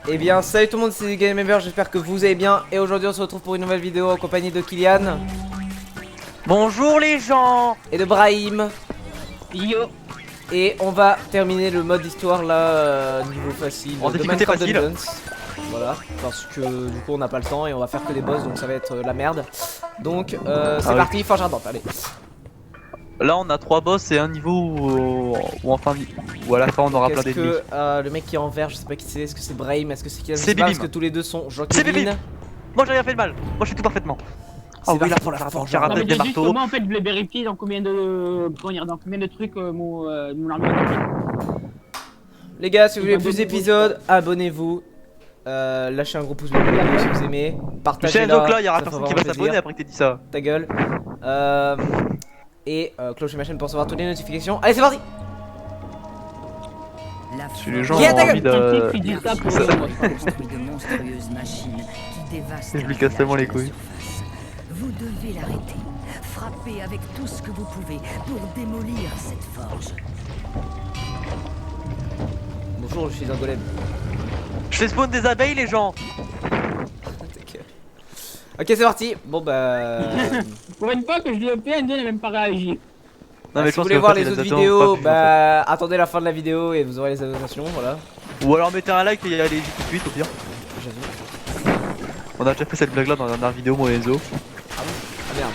Eh bien salut tout le monde, c'est GameMember, j'espère que vous allez bien. Et aujourd'hui on se retrouve pour une nouvelle vidéo en compagnie de Kylian. Bonjour les gens. Et de Brahim. Yo. Et on va terminer le mode histoire là, niveau facile. En de difficulté Minecraft facile. Dungeons. Voilà, parce que du coup on n'a pas le temps et on va faire que des boss, donc ça va être la merde. Donc c'est parti, forge ardente, allez. Là on a 3 boss et un niveau où enfin où à la fin on aura plein Est-ce d'ennemis. que le mec qui est en vert, je sais pas qui c'est, est-ce que c'est Brahim, est-ce que c'est Kylian? C'est Je sais pas, Bibim. parce que tous les deux sont C'est Joaquin. Bibim. Moi j'ai rien fait de mal. Moi je fais tout parfaitement. C'est Oh oui, parti là pour la forge j'ai ardente. raté des juste que marteaux. moi en fait je voulais vérifier dans combien de trucs mon armure est compris. Les gars, si vous voulez plus d'épisodes, abonnez-vous. Lâchez un gros pouce bleu si vous aimez. Partagez Michel là, donc là il y aura ça fait personne qui vraiment va s'abonner plaisir. après que t'aies dit ça. Ta gueule. Et clocher ma chaîne pour recevoir toutes les notifications. Allez, c'est parti. Si les gens Qui a ont ta envie de... Tu dis ça pour Ça- construit de monstrueuses machines qui dévastent. Je lui casse tellement les couilles. Vous devez l'arrêter. Frappez avec tout ce que vous pouvez pour démolir cette forge. Bonjour, je suis un golem. Je fais spawn des abeilles les gens. Ok, c'est parti. Bon bah. Pour une fois que je l'ai fait, Endo n'a même pas réagi. Non mais Si je vous pense voulez que voir en fait, les il autres attend vidéos, pas plus, en bah attendez la fin de la vidéo et vous aurez les annotations, voilà. fait. Ou alors mettez un like et y aller tout de suite au pire. J'avoue. On a déjà fait cette blague là dans la dernière vidéo moi et Enzo. Ah merde.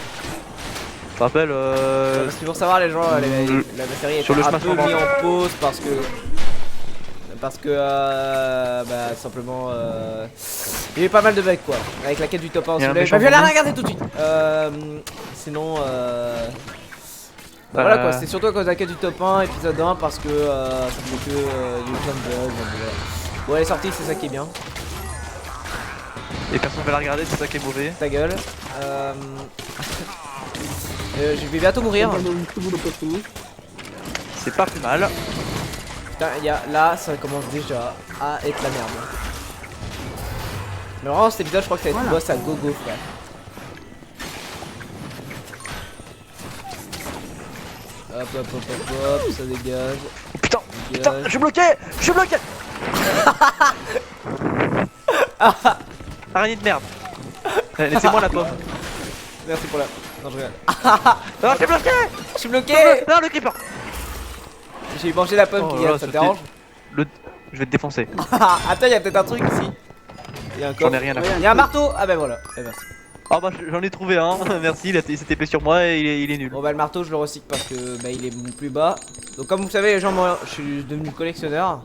Je te rappelle Parce qu'il faut savoir les gens, la série est sur le un chemin peu sans mis en pause parce que bah simplement il y a eu pas mal de bugs quoi. Avec la quête du top 1, Il y a un vous l'avez méchant pas vu, allez la zombie. regarder tout de suite. Sinon bah, voilà quoi, c'était surtout à cause de la quête du top 1 épisode 1 parce que ça fait que il y a eu plein de bugs. Donc, voilà. Bon elle est sortie, c'est ça qui est bien. Et personne va la regarder, c'est ça qui est mauvais. Ta gueule. Je vais bientôt mourir. C'est pas plus mal. Putain, là ça commence déjà à être la merde. Mais vraiment cet épisode je crois que ça va être le boss à gogo frère. Hop hop hop hop hop, ça dégage. Oh, putain, putain, Dégage. je suis bloqué. Je suis bloqué. Araignée de merde. Laissez-moi la pomme. Merci pour la... Non je regarde. Non, je suis bloqué. Je suis bloqué. Non, le creeper. J'ai mangé la pomme Oh qui là, ça te c'était- dérange? Je vais te défoncer. Attends, il y a peut-être un truc ici. Il y a un J'en coffre. ai rien à Il faire. y a un marteau. Ah bah voilà. Eh ben, Ah bah j'en ai trouvé un. Merci, il s'est épais sur moi et il est nul. bon bah le marteau je le recycle parce que bah il est plus bas. Donc comme vous savez les gens, moi je suis devenu collectionneur.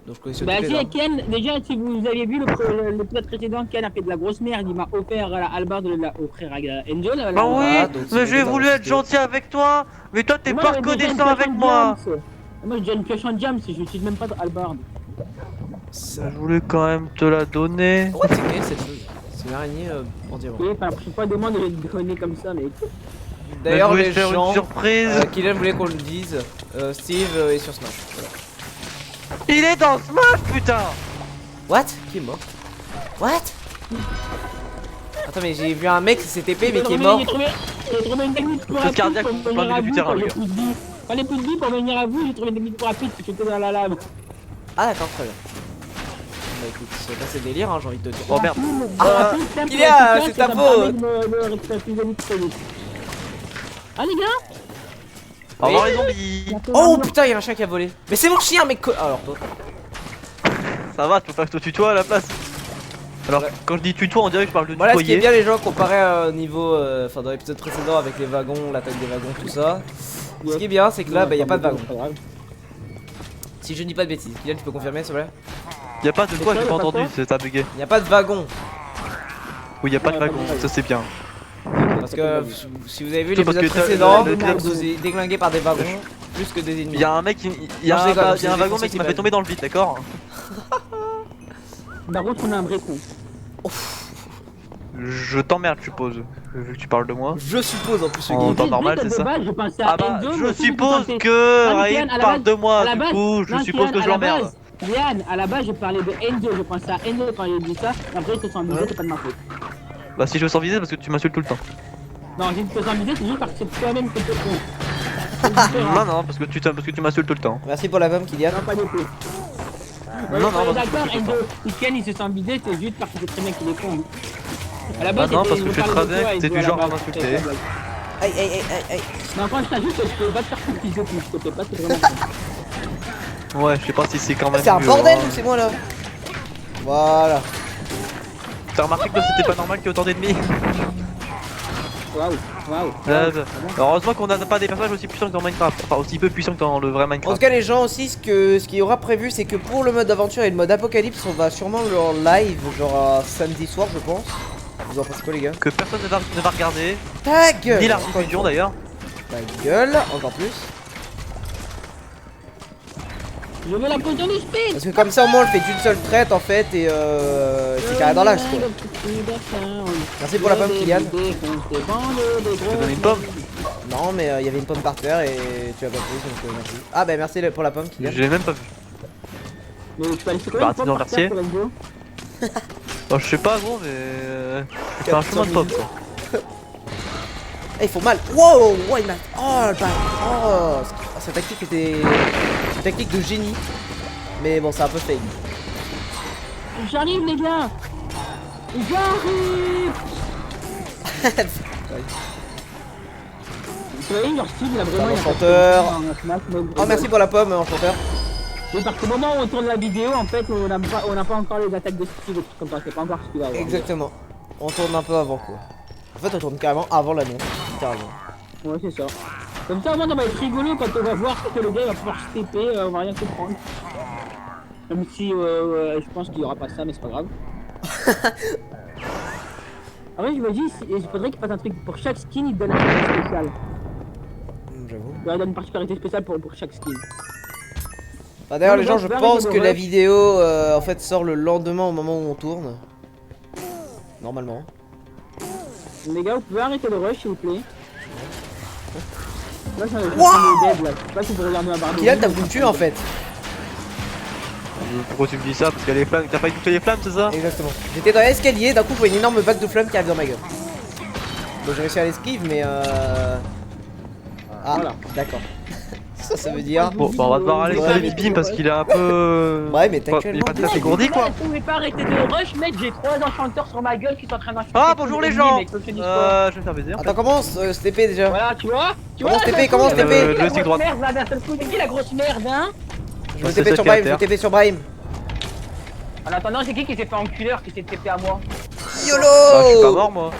Donc je collectionne Bah toutes les si armes. Ken, déjà si vous aviez vu l'épisode précédent, Ken a fait de la grosse merde, il m'a offert la hallebarde de la offrir à Enzo. Bah Voilà, oui, donc c'est mais j'ai dans voulu la être vidéo. gentil avec toi. Mais toi t'es Moi, pas j'avais déjà une reconnaissant pioche avec en moi. diams. Moi j'ai déjà une pioche en diams, je suis même pas de hallebarde. Je voulais quand même te la donner. Pourquoi c'est créé cette chose? C'est une araignée en diamant. Oui, enfin la prochaine fois demande de le donner comme ça, mais D'ailleurs je voulais les te faire gens, une surprise. Kylian voulait qu'on le dise, Steve est sur Smash. Voilà. Il est dans Smash putain. What? Qui est mort? What? Attends mais j'ai vu un mec c'est TP mais qui est mort. J'ai trouvé une technique plus Crise rapide cardiaque pour au plein venir à milieu du vous terrain, quand le j'ai gars. plus de vie. Quand j'ai plus de vie pour venir à vous, j'ai trouvé une technique plus rapide parce que j'étais dans la lave. Ah d'accord, très bien. Bah écoute, c'est pas ces délires hein, j'ai envie de te dire. Oh merde. Kylian, c'est ta faute. Ah les gars. Au revoir les zombies. Oh putain, il y a un chien qui a volé. Mais c'est mon chien mec. Alors toi. Ça va, tu peux faire que je te tutoie à la place. Alors quand je dis tutoie on dirait que je parle de Voilà ce qui est tutoyer. bien les gens comparé au niveau, enfin dans l'épisode précédent avec les wagons, l'attaque des wagons, tout ça. Ce qui est bien c'est que là bah y a pas de wagon. Si je ne dis pas de bêtises, Kylian tu peux confirmer s'il te plaît? Y'a pas de quoi, j'ai quoi, pas y a pas entendu, quoi ça a bugué. Il n'y a pas de wagon. Oui, y'a pas de Ouais, wagon, pas de wagon. ça c'est bien. Parce que si vous avez vu Surtout parce l'épisode que précédent, l'épisode- vous êtes déglingué par des wagons plus que des ennemis. Y'a un mec, y'a Non, je déconne, un c'est wagon des mec qui m'a festivals. fait tomber dans le vide, d'accord? Par contre on a un vrai con. Je t'emmerde, je suppose, vu que tu parles de moi. Je suppose en plus ce En game. temps normal, c'est De ça? base, je pensais à Ah bah, Enzo, mais je aussi, suppose pensais- que Non, mais Raïm Kylian, à la parle base- de moi, à la du base- coup, je non, suppose Kylian, que je à la l'emmerde. base- Yann, à la base, je parlais de Enzo, je pensais à Enzo quand il a dit ça, et après, il se sent visé, c'est pas de ma faute. Bah, si je veux sans viser, parce que tu m'insultes tout le temps. Non, j'ai dit que se sent visé, c'est juste parce que c'est toi-même qui te con. C'est Non, différent. non, parce que tu m'insultes tout le temps. Merci pour la com Kylian. Non, pas du tout. Ouais, Non, non, on est non, c'est d'accord, pas Endo. Si Ken il se sent bidé, c'est juste parce que c'est très bien qu'il est con. À la Ah base, non, c'était- parce que il je sais veut très parler de bien toi, que il t'es veut du à la genre à base, m'insulter. c'est la blague. Aïe, aïe, aïe, aïe, aïe. Non, quand je t'ajoute, je peux pas te faire tout fils de pute, s'il te plaît, pas, c'est vraiment con. Ouais, je sais pas si c'est quand même. C'est un mieux, bordel hein. ou c'est moi là? Voilà. T'as remarqué que là c'était pas normal qu'il y ait autant d'ennemis? Waouh, waouh. Heureusement qu'on n'a pas des personnages aussi puissants que dans Minecraft. Enfin, aussi peu puissants que dans le vrai En tout Minecraft. cas les gens aussi ce qu'il y aura prévu c'est que pour le mode aventure et le mode apocalypse on va sûrement le en live genre samedi soir je pense. Vous en pensez quoi les gars? Que personne ne va regarder. Ta gueule! Ni la Encore une rediffusion fois. d'ailleurs. Ta gueule, encore plus. Je veux la potion du speed. Parce que comme ça au moins on le fait d'une seule traite en fait et c'est carré dans l'axe quoi. Merci pour la pomme Kylian. Je te donne une pomme. Non mais il y avait une pomme par terre et tu as pas pris donc merci. Ah bah merci pour la pomme Kylian. Je l'ai même pas vu. Mais tu vas laisser Bah, quoi tu dois remercier. Oh, je sais pas gros mais. C'est un chemin de pomme quoi. Eh, ils font mal. Wow, wow, il m'a. Oh, le bâtard. Oh, sa tactique était une tactique de génie. Mais bon, c'est un peu fake. J'arrive les gars. J'arrive. Vous voyez leur style là vraiment. Enchanteur. Oh, merci pour la pomme, enchanteur. Oui, parce qu'au moment où on tourne la vidéo, en fait, on n'a pas encore les attaques de style et tout comme ça. C'est pas encore ce qu'il va avoir. Exactement. On tourne un peu avant quoi. En fait, on tourne carrément avant l'annonce. Littéralement. Ouais, c'est ça. Comme ça, moi, ça va être rigolo quand on va voir que le gars il va pouvoir se TP, on va rien comprendre. Même si je pense qu'il y aura pas ça, mais c'est pas grave. Après, je me dis, il faudrait qu'il fasse un truc pour chaque skin, il donne un truc spécial. J'avoue. Il donne une particularité spéciale pour chaque skin. Enfin, d'ailleurs, Ouais, les gens, le je gars, pense il que va la rush. vidéo en fait sort le lendemain au moment où on tourne. Normalement. Les gars, vous pouvez arrêter le rush, s'il vous plaît. Là, ça va être Wow dead, là. Je sais pas si vous regardez ma barre de Kylian, vie, t'as mais voulu me ça tuer va en être fait. Pourquoi tu me dis ça? Parce qu'il y a les flammes. T'as pas écouté les flammes, c'est ça? Exactement. J'étais dans l'escalier, d'un coup, je vois une énorme vague de flammes qui arrive dans ma gueule. Donc j'ai réussi à l'esquive, mais Ah, Voilà. d'accord. Ça veut dire. Bon, bah on va devoir aller Ouais, sur mais- les bim parce qu'il est un peu. Ouais, mais Il est pas t'actuellement. tout à fait gourdi quoi. Vous pouvez pas arrêter de rush, mec, j'ai 3 enchanteurs sur ma gueule qui sont en train d'enchanter. Ah tous bonjour les ennemis, gens. mec, faut que je te dise quoi. Je vais me faire baiser. en fait. Attends, comment ce TP déjà? Voilà, tu vois. Comment se TP, d'un coup, comment se la TP? grosse Le stick droit. merde, là, d'un seul coup, c'est qui la grosse merde, hein? Je Bah, me c'est TP celle sur qui est à Brahim, je me terre. TP sur Brahim. En attendant, c'est qui s'est fait enculeur qui s'est TP à moi? Bah, je suis pas YOLO! mort moi.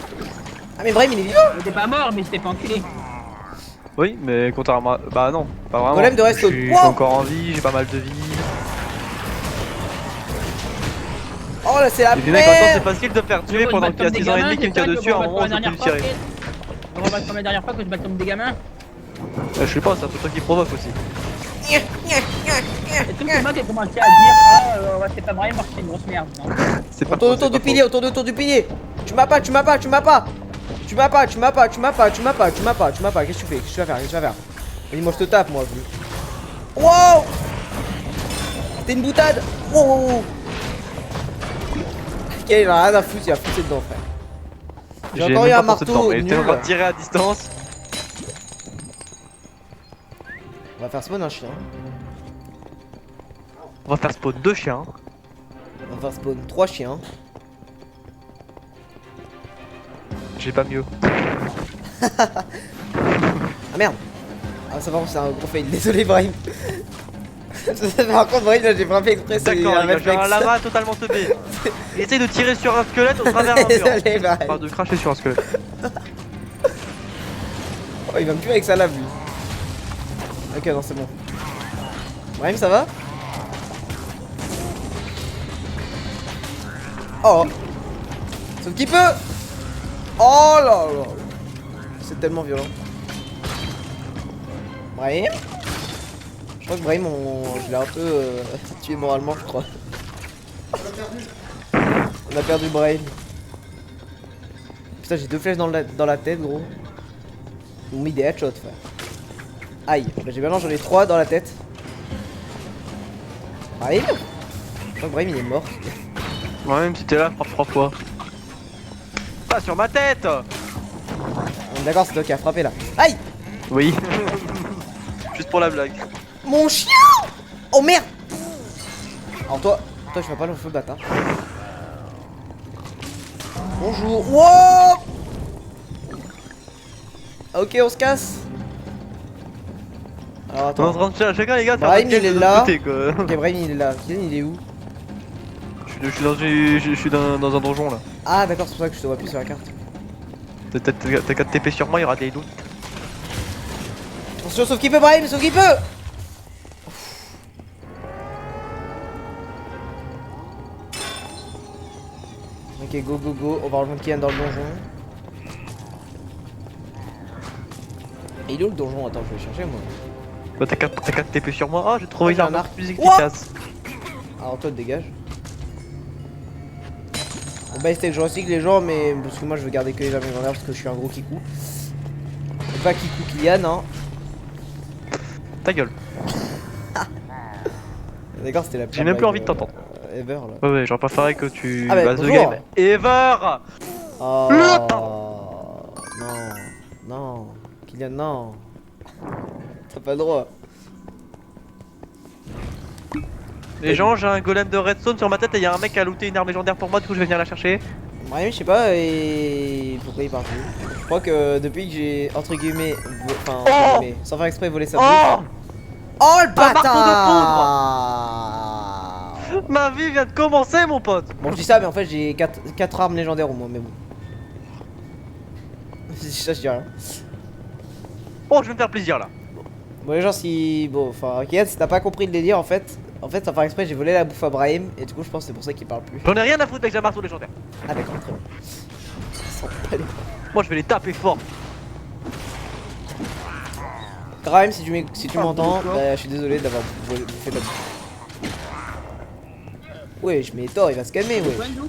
Ah, mais Brahim il est vivant! Il était pas mort, mais il s'était fait enculer. Oui, mais contrairement à... Bah non, pas vraiment. Golem de reste Je au- suis Wow. encore en vie, j'ai pas mal de vie. Oh là, c'est la Et puis mec, en même temps, c'est merde! facile de faire tuer pendant qu'il y a 6 ans et demi qui me tire dessus, à un moment on peut plus le tirer. On va comme la dernière fois que je bats comme des gamins. Je sais pas, c'est un peu toi qui provoque aussi. Et tout le monde qui a commencé à dire, c'est pas vrai, parce que c'est une grosse merde. Non. C'est pas Autour faux, c'est du pas pilier, autour du pilier! Tu m'as pas, tu m'as pas, tu m'as pas! Tu m'as pas, tu m'as pas, tu m'as pas, tu m'as pas, tu m'as pas, tu m'as pas, qu'est-ce que tu fais? Qu'est-ce que tu vas faire? Qu'est-ce que tu vas faire? Dis-moi, je te tape, moi, vu. Wow! T'es une boutade! Wow, wow, wow! Ok, il en a rien à foutre, il a foutu dedans, frère. J'ai encore eu même un pas pensé dedans, marteau mais j'étais en nul. train de tirer à distance. On va faire spawn un chien. On va faire spawn 2 chiens. On va faire spawn 3 chiens. J'ai pas mieux. Ah merde! Ah ça va, c'est un gros fail, désolé Brahim. Par contre Brahim là j'ai frappé exprès, c'est D'accord, un les gars, j'ai réflexe. un lama totalement teubé. Il essaye de tirer sur un squelette au travers d'un mur. Désolé Brahim. Enfin, de cracher sur un squelette. Oh, il va me tuer avec sa lave lui. Ok non c'est bon. Brahim ça va? Oh! Sauf qu'il peut! Oh là là! C'est tellement violent. Brahim? Je crois que Brahim je l'ai un peu tué moralement je crois. On a perdu Brahim. Putain j'ai 2 flèches dans la tête gros. Ils m'ont mis des headshots frère. Aïe, bah, j'ai maintenant j'en ai 3 dans la tête. Brahim? Je crois que Brahim il est mort. Moi même si t'es là, frappe 3 fois. Pas sur ma tête. On est d'accord, c'est toi qui as frappé là. Aïe! Oui. Juste pour la blague. Mon chien! Oh merde! Alors toi je vas pas le feu bâtard. Bonjour. Wow. Ok, on se casse. Alors On est en attends. train de chacun les gars faire Brahim, notre il est quête de là. l'autre côté, quoi. Ok, Brahim il est là. Kylian il est où? Je suis dans un donjon là. Ah d'accord, c'est pour ça que je te vois plus sur la carte. T'as qu'à te TP sur moi, il y aura des loots. Attention, sauf qu'il peut Brahim, sauf qu'il peut. Ok, go go go, on va rejoindre Kylian dans le donjon. Et il est où le donjon? Attends, je vais chercher moi. Bah, t'as qu'à te TP sur moi. Ah, j'ai trouvé une j'ai un arme arc. plus efficace. Alors toi, dégage. Bah, c'était que je recycle les gens, mais parce que moi je veux garder que les armes légendaires parce que je suis un gros kikou. Et pas kikou Kylian, hein. Ta gueule. D'accord, c'était la J'ai même plus envie de t'entendre. Ever là. Ouais, j'aurais préféré que tu Ah bah, bases le bonjour. game. Ever. Oh non, non, Kylian, non. T'as pas le droit. Les gens, j'ai un golem de redstone sur ma tête et y a un mec qui a looté une arme légendaire pour moi, du coup je vais venir la chercher. Ouais, je sais pas, et pourquoi il part plus. Je crois que depuis que j'ai entre guillemets, enfin, entre guillemets, sans faire exprès volé sa bouffe. Oh, Oh le Un marteau bâtard. ma vie vient de commencer, mon pote. Bon, je dis ça, mais en fait, j'ai 4 armes légendaires au moins, mais bon. Ça, je dis rien. Oh, je vais me faire plaisir là. Bon, les gens, si. Bon, enfin, Kylian, si t'as pas compris le délire, en fait, sans faire exprès, j'ai volé la bouffe à Brahim, et du coup, je pense que c'est pour ça qu'il parle plus. J'en ai rien à foutre avec un marteau légendaire. Ah, d'accord, très bien. Ils sont pas les- Moi je vais les taper fort. Brahim, si tu m'entends, bah, je suis désolé d'avoir fait la bouffe. Wesh, mais Thor, il va se calmer, Quoi, wesh. nous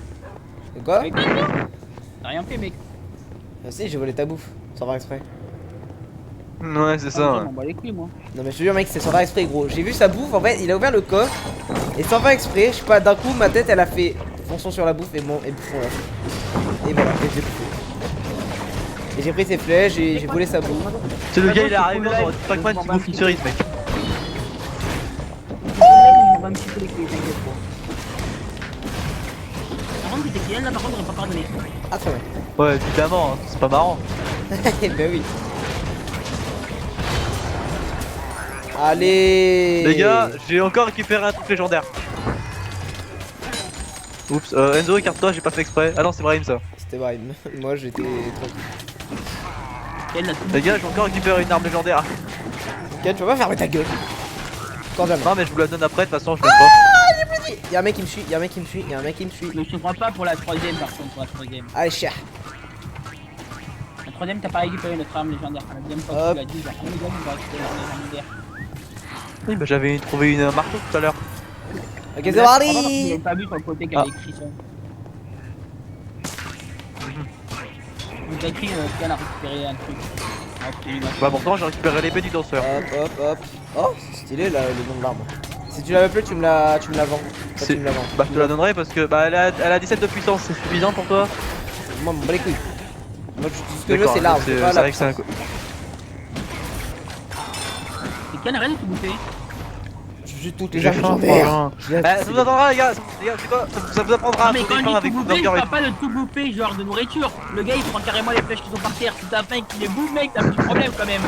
De quoi? Avec toi T'as rien fait, mec. Ah, si, j'ai volé ta bouffe, sans faire exprès. Ouais, c'est Ah, ça. je Ouais. m'en bats les couilles, moi. Non, mais je te jure, mec, c'est sans faire exprès, gros. J'ai vu sa bouffe, en fait, il a ouvert le coffre, et sans faire exprès, je sais pas, d'un coup, ma tête, elle a fait fonçons sur la bouffe, et bon, et bouffons là. Et voilà, et j'ai bouffé. Et j'ai pris ses flèches, et j'ai volé sa bouffe. C'est le gars, il est arrivé dans Pac-Man qui bouffe une cerise, mec. On va me chier les couilles, t'inquiète pas. Par contre, c'était Kylian là, par contre, on va pas pardonner. Ah, très bien. Ouais, évidemment, hein, c'est pas marrant. Ben oui. Allez. Les gars, j'ai encore récupéré un truc légendaire. Oups, Enzo, écarte-toi, j'ai pas fait exprès. Ah non, c'est Brahim ça. C'était Brahim. Moi, j'étais tranquille. Kylian l'a tout. Les gars, j'ai encore récupéré une arme légendaire. Ok, tu vas pas fermer ta gueule. Quand jamais. Non, mais je vous la donne après, de toute façon, je l'aime pas. Y'a un mec qui me suit, y'a un mec qui me suit, y'a un mec qui me suit. Mais je te crois pas pour la troisième, par contre, pour la troisième. Allez, cher. La troisième, t'as pas récupéré notre arme légendaire. La deuxième fois que tu l'as dit, genre, oh les gars, on va récupérer l'arme légendaire. Oui, bah j'avais trouvé une marteau tout à l'heure. Ok, c'est J'ai parti. pas vu sur le côté qu'il y avait écrit ça. Donc, t'as écrit Kylian a récupéré un truc. Ah, c'était une Bah pourtant, j'ai récupéré l'épée du danseur. Hop, hop, hop. Oh, c'est stylé là, le nom de l'arme. Si tu l'avais plus, tu me la vends. Toi, C'est- tu me la vends. Bah je te la donnerai parce que bah elle a 17 de puissance, c'est suffisant pour toi? Moi, m'en bats les couilles. Moi, tout ce que je veux, D'accord, c'est l'arme. c'est pas la vrai que c'est un... puissance. Et Kylian arrête de tout bouffer. J'ai toutes les J'ai armes faim, légendaires. franchement. Je l'ai- Ça vous attendra les gars, c'est quoi? Ça vous apprendra Ah, à mais sauver quand faim il dit avec tout bouffer, je Burger parle pas de tout bouffer, genre de nourriture. Le gars il prend carrément les flèches qui sont par terre. Si t'as faim, qu'il les bouffe, mec, t'as un petit problème quand même.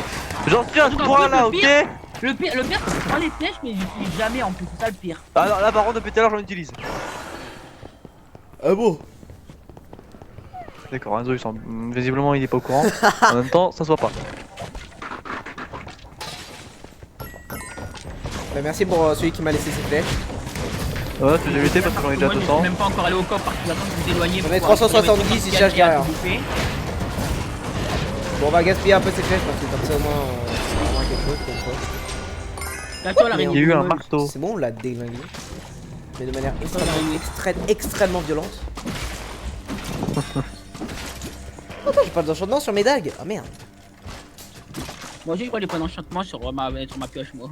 J'en suis à ce Surtout qu'en point plus, là, le ok? pire, le pire, c'est que je prends les flèches, mais j'utilise jamais en plus, c'est ça le pire. Alors là par contre depuis tout à l'heure j'en utilise. Ah bon? D'accord, Enzo il semble... visiblement il est pas au courant. En même temps, ça se voit pas. Bah, merci pour celui qui m'a laissé ses flèches. Ouais, tu l'as évité parce que j'en ai déjà Moi, je 200. suis même pas encore allé au coffre parce que j'attends de vous éloigner. J'en ai 370, il cherche derrière. Bon, on va gaspiller un peu ses flèches parce que comme ça, au moins, c'est vraiment quelque chose comme ça. Là, toi, la Il y a Il y a eu un réunion. marteau. C'est bon, on l'a déglingué. Mais de manière araignée. extrêmement violente. Attends, j'ai pas d'enchantement sur mes dagues. Ah merde. Moi, j'ai eu les points d'enchantement sur ma pioche, moi.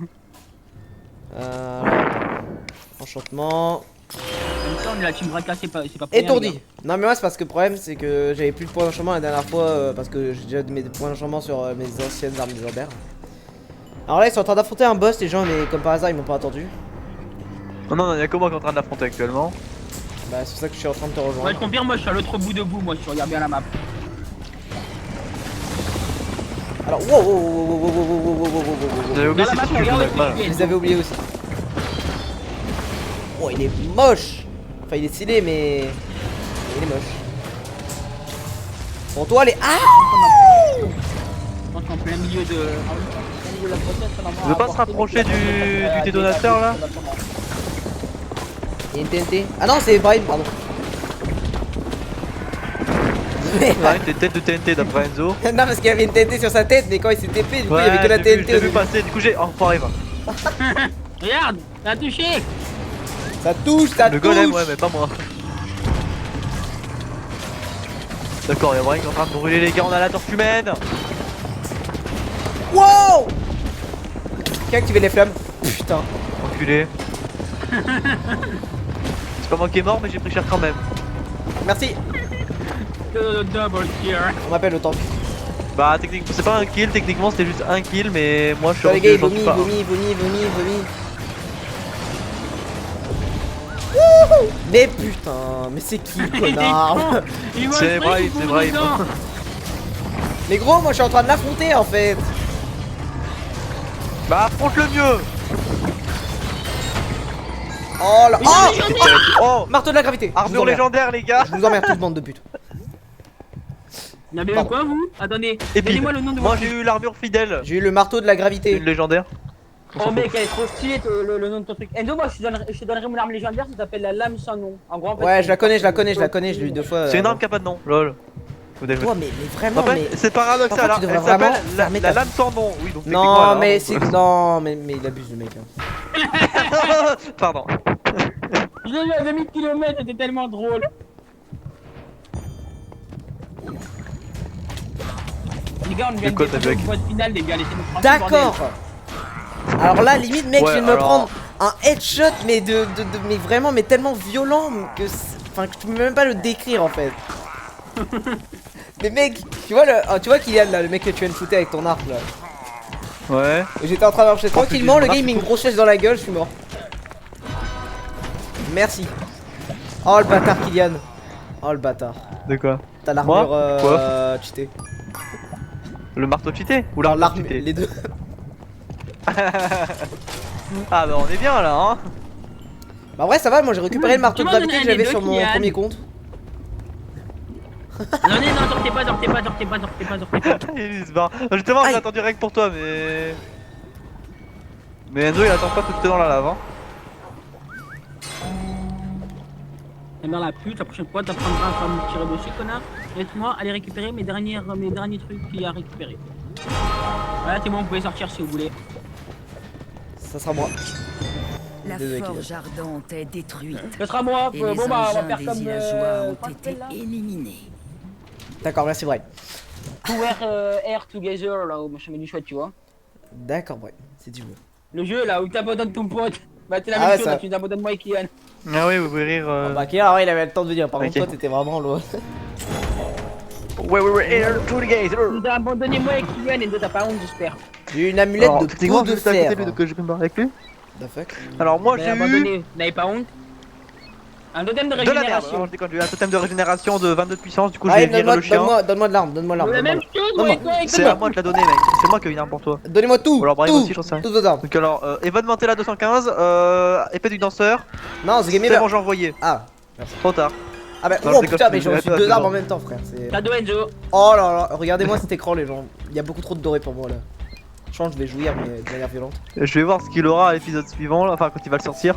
Enchantement. Comme ça, on est la team Braka, c'est pas pour rien, les Étourdi. gars. Non mais moi c'est parce que le problème c'est que j'avais plus de points d'enchantement la dernière fois parce que j'ai déjà mes points d'enchantement sur mes anciennes armes légendaires. Alors là ils sont en train d'affronter un boss les gens mais comme par hasard ils m'ont pas attendu. Non, non, y'a que moi qui est en train de l'affronter actuellement. Bah, c'est pour ça que je suis en train de te rejoindre. Ouais, je confirme, moi je suis à l'autre bout de vous, moi si tu regardes bien la map. Alors, wow, wow, wow, wow, wow, wow, wow, wow, wow, wow, wow. J'avais oublié Dans la si map, tu joues regarde avec mal. aussi. Je les avais oubliés aussi. Oh, il est moche. Enfin, il est stylé, mais il est moche. Bon, toi, les ah. Je pense qu'en plein milieu de. En plein milieu de la process, ça va Tu veux pas se rapprocher du détonateur là? Il y a une TNT. Ah non, c'est Brahim, pardon. Ouais, t'es tête de TNT d'après Enzo. Non, parce qu'il y avait une TNT sur sa tête, mais quand il s'est TP, du coup, il y avait que la je TNT. l'ai au vu début. passer, du coup j'ai. Oh, enfoiré va. Regarde, t'as touché. Ça touche, ça Le touche. golem, ouais, mais pas moi. D'accord, y'a Brahim qui est en train de brûler les gars, on a la tortue humaine. Wow. Qui a activé les flammes? Putain. Enculé. C'est pas moi qui est mort, mais j'ai pris cher quand même. Merci. Double kill. On m'appelle le tank. Bah, techniquement, c'est pas un kill, techniquement c'était juste un kill, mais moi je suis Putain, les gars, il j'en vomit, suis pas. vomit, vomit, vomit, vomit. Wouhou. Mais putain, mais c'est qui le connard? C'est Brahim, c'est Brahim. Mais gros, moi je suis en train de l'affronter en fait. Bah, affronte le mieux. Oh là. Oh, Oh, marteau de la gravité. Je vous armure emmerde. légendaire les gars. Je vous emmerde tous, bande de putes. Vous avez eu Pardon. quoi vous? Attendez, Et puis, donnez-moi le nom de moi votre. j'ai eu l'armure fidèle. J'ai eu le marteau de la gravité. Une légendaire. Oh mec, elle est trop stylée le nom de ton truc. Enzo, moi je te donnerai mon arme légendaire, ça s'appelle la lame sans nom. En gros, en fait, Ouais, c'est je la une connais, je la sorte connais, de je la connais, je l'ai eu 2 fois. C'est une arme qui a pas de nom, lol. Faut déjouer. Oh, mais vraiment, En fait, mais. c'est paradoxal, Parfois, hein. tu devrais Elle s'appelle vraiment fermer la ta- lame sans nom. Oui, donc techniquement, Non, elle a mais un nom. c'est. Non, mais il abuse le mec. Hein. Pardon. Je l'ai vu à 2000 km, c'était tellement drôle. Les gars, on vient C'est quoi, de ta dépasser blague le boss final, les gars, laissez-nous tranquilles, D'accord. bordel. Alors là, limite, mec, Ouais, je viens de me alors- prendre un headshot, mais mais vraiment, mais tellement violent que, enfin, que tu peux même pas le décrire en fait. Mais mec, tu vois tu vois Kylian là, le mec que tu viens de shooter avec ton arc là. Ouais. Et j'étais en train de marcher tranquillement, le gars il arc, met une grosse flèche dans la gueule, je suis mort. Merci. Oh le bâtard Kylian. Oh le bâtard. De quoi? T'as l'armure Quoi cheatée. Le marteau cheaté ou Alors l'arme l'arme, cheatée? les deux. Ah bah on est bien là hein. Bah ouais ça va, moi j'ai récupéré le marteau de Comment gravité que donner j'avais les sur deux, mon Kylian premier compte. Non, sortez pas. Il se barre. Justement, Aïe. j'ai attendu rien que pour toi, mais. Mais Enzo il attend pas que tu es dans la lave. Hein. Et dans la pute, la prochaine fois, t'apprendras à me tirer dessus, connard. Laisse-moi aller récupérer mes derniers trucs qu'il y a à récupérer. Voilà, c'est bon, vous pouvez sortir si vous voulez. Ça sera moi. La Désolé, forge ardente est détruite. Ce sera moi, Et bon les bah on va engins faire des comme villageois ont Pascal, été là. éliminés. D'accord, merci Brian. To wear air together là, au machin du chouette, tu vois. D'accord, Brian, si tu veux. Le jeu là où t'abandonnes ton pote. Bah c'est la Ah même ouais, chose, ça- là, tu t'abandonnes moi et Kian. Ah oui, vous pouvez rire. Bah Kylian, ouais, il avait le temps de venir. Par contre, Ok. toi t'étais vraiment loin. Ouais, here together. Tu t'as abandonné moi et Kian et toi t'as pas honte, j'espère. J'ai eu une amulette Alors, de techniquement, peau de juste à côté fer. de lui, donc je vais me barrer avec lui. The fuck. Alors, moi Vous j'ai avez eu. abandonné, vous n'avez pas honte. Un totem de De la merde, régénération. alors je déconne, j'ai eu un totem de régénération de 22 de puissance, du coup Allez, j'ai viré le chien. donne-moi de l'arme, donne-moi de l'arme. La donne-moi même de chose, moi et toi, C'est à moi de te la donner, mec. C'est moi qui ai une arme pour toi. l'arme. Donnez-moi tout. Ou alors Brahim tout, aussi, j'en sais rien. toutes vos armes. Donc, alors, événement Mantella 215, épée du danseur, Non, c'est Game c'est Over. bon, j'ai envoyé. Ah, Trop tard. ah bah, Non, oh je déconne, putain, mais je j'ai reçu déconne, 2 c'est armes bon. en même temps, frère. C'est- Cadeau Enzo. Oh là là, regardez-moi cet écran, les gens. Il y a beaucoup trop de doré pour moi là. Je pense que je vais jouir, mais de manière violente. Je vais voir ce qu'il aura à l'épisode suivant, là, enfin quand il va le sortir.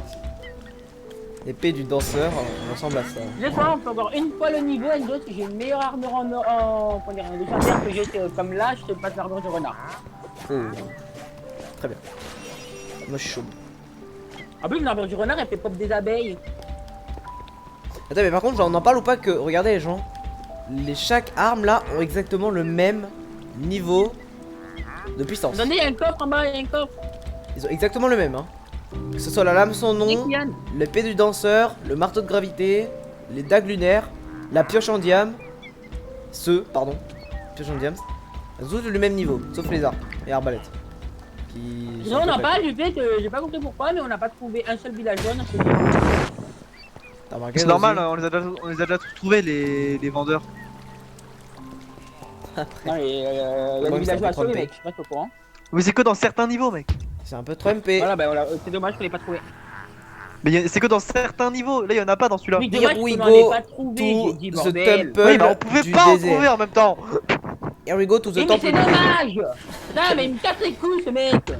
L'épée du danseur, on ressemble à ça. Laisse-moi, on peut encore une fois le niveau, Enzo, si j'ai une meilleure armure comment dire, en légendaire que j'ai comme là, je te passe l'armure du renard. Oh. Très bien. Moi je suis chaud. En plus, l'armure du renard, elle fait pop des abeilles. Attends, mais par contre, on en parle ou pas que, regardez les gens, chaque arme là ont exactement le même niveau de puissance. Attendez, il y a un coffre en bas, il y a un coffre. Ils ont exactement le même, hein. Que ce soit la lame sans C'est nom, Kian. l'épée du danseur, le marteau de gravité, les dagues lunaires, la pioche en diam, pioche en diam, elles ont tous le même niveau, sauf les arcs et arbalètes. qui. Non, on n'a pas, du fait, j'ai pas compris pourquoi, mais on n'a pas trouvé un seul villageois dans ce jeu. T'as remarqué, C'est normal, hein, on les a déjà tous trouvés les vendeurs. Non, il y a Moi, des il s'est villageois un à peu sauver, trompé. mec, je sais pas si t'es au courant. Mais c'est que dans certains niveaux, mec. C'est un peu trompé. Voilà, bah voilà, c'est dommage qu'on l'ait pas trouvé. Mais c'est que dans certains niveaux. Là, il y en a pas dans celui-là. Oui, Here dommage we qu'on en ait go pas trouvé, to j'ai dit, the bordel. temple Oui, mais on pouvait du pas en désert. trouver en même temps. Here we go to the Oui, mais temple c'est du désert. dommage. Putain, mais il me casse les couilles, ce mec.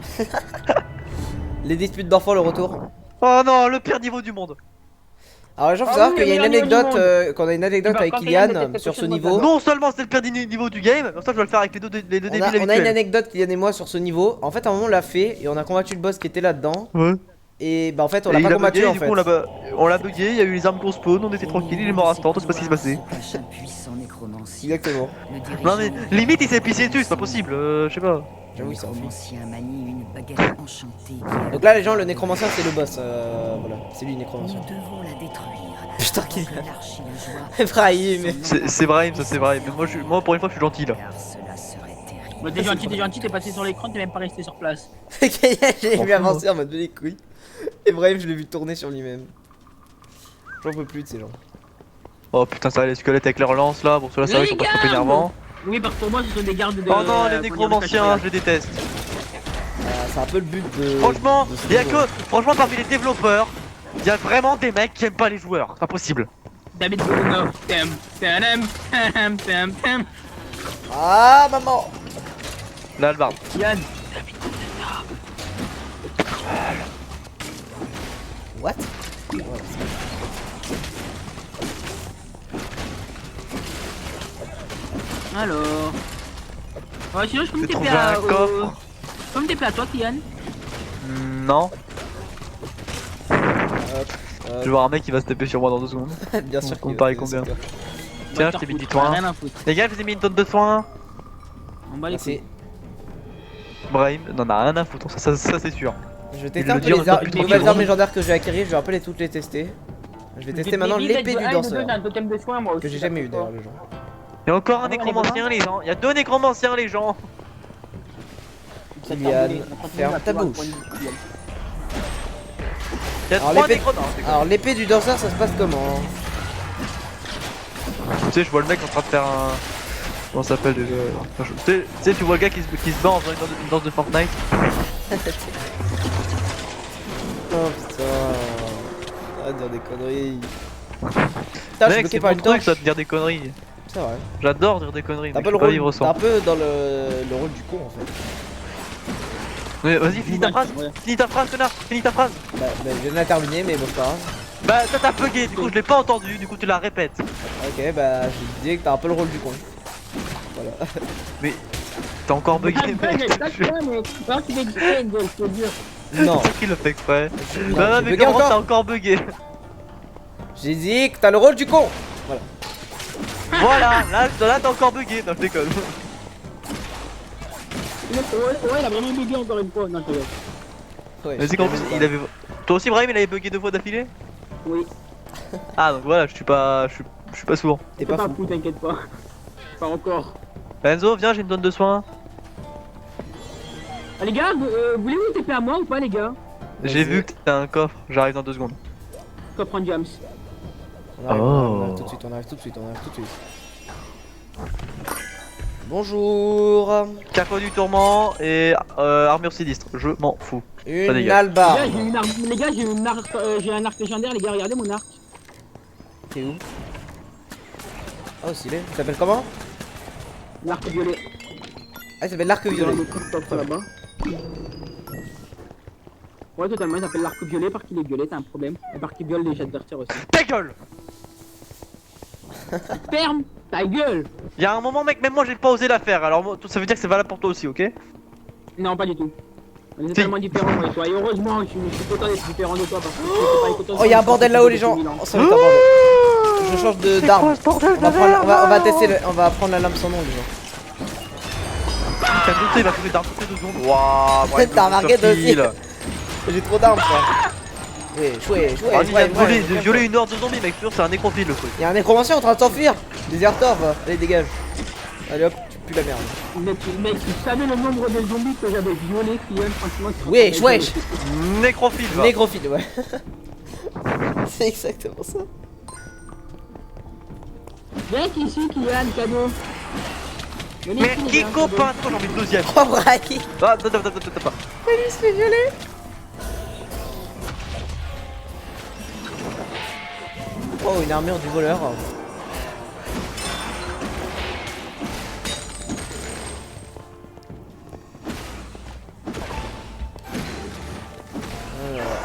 Les disputes d'enfants, le retour. Oh non, le pire niveau du monde. Alors les gens, faut Ah savoir oui, qu'il y a le une meilleur niveau anecdote, du monde. qu'on a une anecdote Tu vas avec quand Kylian Kylian déteste sur ce quelque chose, niveau. moi, Non seulement c'est le pire niveau du game, mais ça je vais le faire avec les deux débiles On a une habituels. anecdote Kylian et moi sur ce niveau. En fait, à un moment, on l'a fait et on a combattu le boss qui était là-dedans. Ouais. Et bah en fait, on Et l'a il pas a combattu bugué, en du fait. coup on l'a bugué, il y a eu les armes qu'on spawn, on était tranquille, il est mort à ce temps, tout se passe ce qui se passait. Se cache un puissant nécromancien. Exactement. Le Non dirigeant mais de- limite il s'est pissé dessus, c'est pas possible, je sais pas. J'avoue, Le il s'en fout. nécromancien manie une baguette enchantée qui a Donc là, les gens, le nécromancien, c'est le boss. Voilà, c'est lui le Nous nécromancien. devons la détruire. Putain, Avant qu'il- que l'archilageois Ebrahim. C'est Brahim, ça c'est Brahim, mais moi pour une fois je suis gentil là. car cela serait terrible. Moi, t'es gentil, t'es passé sur l'écran, t'es même pas resté sur place. J'ai vu Franchement. avancer en mode de les couilles. Ebrahim, je l'ai vu tourner sur lui-même. J'en peux plus de ces gens. Oh putain ça les squelettes avec leur lance là, bon ceux-là ça va, ils sont pas trop Les gardes énervants. Oui, parce que pour moi, ce sont des gardes de. Oh non les comment dire, de nécromanciens, Clash je les déteste. C'est un peu le but de. Franchement, de ce il y a niveau. que, franchement parmi les développeurs, il y a vraiment des mecs qui aiment pas les joueurs, c'est pas possible. Royale. David Bourneau. Tam. Ah, maman. Là le barbe. Yann. What? Alors. Ouais, sinon, je peux me J'ai TP trouvé à. un coffre. Je peux me TP à toi, Kylian. Non, Euh, je vais voir un mec qui va se taper sur moi dans 2 secondes. Bien sûr On qu'il parie va- combien c'est- Tiens, On va je t'ai mis te du foutre, on a soin. rien à foutre. Les gars, je vous ai mis une tonne de soins. On va les Merci. Brahim, n'en a rien à foutre, ça c'est sûr. Je vais Il tester le un dit peu en les, même temps les depuis nouvelles 30 armes secondes. légendaires que j'ai acquéries, je vais un peu toutes les tester. Je vais tester maintenant l'épée du danseur. un totem de soin, moi aussi. Que j'ai jamais eu d'ailleurs, les gens. Il y a encore un Ah ouais, nécromancien les gens, il y a 2 nécromanciens les gens. Kylian, ferme ta bouche. Il y a Alors, 3 l'épée- nécromanciens. Alors l'épée du danseur, ça se passe comment? Tu sais, je vois le mec en train de faire un. Comment ça s'appelle déjà enfin, tu sais, tu vois le gars qui se bat en faisant une danse de Fortnite. Oh putain. Arrête de dire des conneries. Putain, je suis Mec, bloqué c'est par mon une truc torche. ça de dire des conneries. C'est vrai. J'adore dire des conneries, T'as mais un peu je le peux pas rôle, vivre t'es sans. un peu dans le rôle du con en fait. Mais vas-y, finis ta phrase, Ouais. finis ta phrase, connard, finis ta phrase. Bah, je viens de la terminer, mais bon, c'est pas grave. Bah, ça t'a bugué, du coup, je l'ai pas entendu, du coup, tu la répètes. Ok, bah, je disais que t'as un peu le rôle du con. Voilà. Mais t'as encore bugué, mec. Non. C'est qui le fait exprès? Non, Non, j'ai mais bugué comment encore. t'as encore bugué? J'ai dit que t'as le rôle du con. Voilà, là t'as encore bugué. Non, je déconne. Ouais, il a vraiment bugué encore une fois. Non, je rigole. Ouais, Mais c'est qu'en plus, il avait. Toi aussi, Brahim, il avait bugué 2 fois d'affilée? Oui, Ah, donc voilà, je suis pas sourd. T'es c'est pas pas fou. fou, t'inquiète pas. Pas encore. Enzo, viens, j'ai une tonne de soins. Ah, les gars, voulez-vous TP à moi ou pas, les gars? J'ai vu que t'as un coffre, j'arrive dans 2 secondes. Comprends James. On arrive, Oh. on arrive tout de suite, on arrive tout de suite, on arrive tout de suite. Bonjour. Carrefour du tourment et armure sinistre, je m'en fous. Une dégage. Les gars, albarde. j'ai une arme. Les gars, j'ai un arc légendaire, les gars, regardez mon arc. T'es où? Oh, stylé. Tu t'appelles comment? L'arc violet. Ah, il s'appelle l'arc Il y aura violet. des trucs comme ça là-bas. Ouais, totalement, il s'appelle l'arc violet parce qu'il est violet, t'as un problème. Et parce qu'il viole les adversaires aussi. Ta gueule! Ferme ta gueule! Y'a un moment, mec, même moi j'ai pas osé la faire, alors moi, ça veut dire que c'est valable pour toi aussi, ok? Non, pas du tout. On est Si. tellement différents, moi et toi. Et heureusement, je suis content d'être différent de toi parce que c'est pas Oh, y'a un bordel là-haut, les gens. Oh, ça va être un bordel. Je change d'arme. On va tester, on va prendre la lame sans nom, les gens. Putain, il va trouver d'armes toutes les 2 secondes. Waouh, Brahim, T'as remarqué, toi aussi. là. J'ai trop d'armes, quoi. Ouais, chouette, Ah, il vient chouette. de violer une horde de zombies, mec, sûr, c'est un nécrophile le truc. Y'a un nécromancien en train de s'enfuir. Déserteur, va. Allez, dégage. Allez hop, tu pue la merde. Mec, tu savais le nombre de zombies que j'avais violés, Kylian, franchement. Wesh, wesh. Nécrophile, va. Négrophile, ouais. C'est exactement ça. Viens ici, Kylian, cadeau. Venez Mais ici, les qui gars, copain, toi j'ai envie de deuxième. Oh, Braki. Ah, attends, pas. Il se fait violer. Oh, une armure du voleur.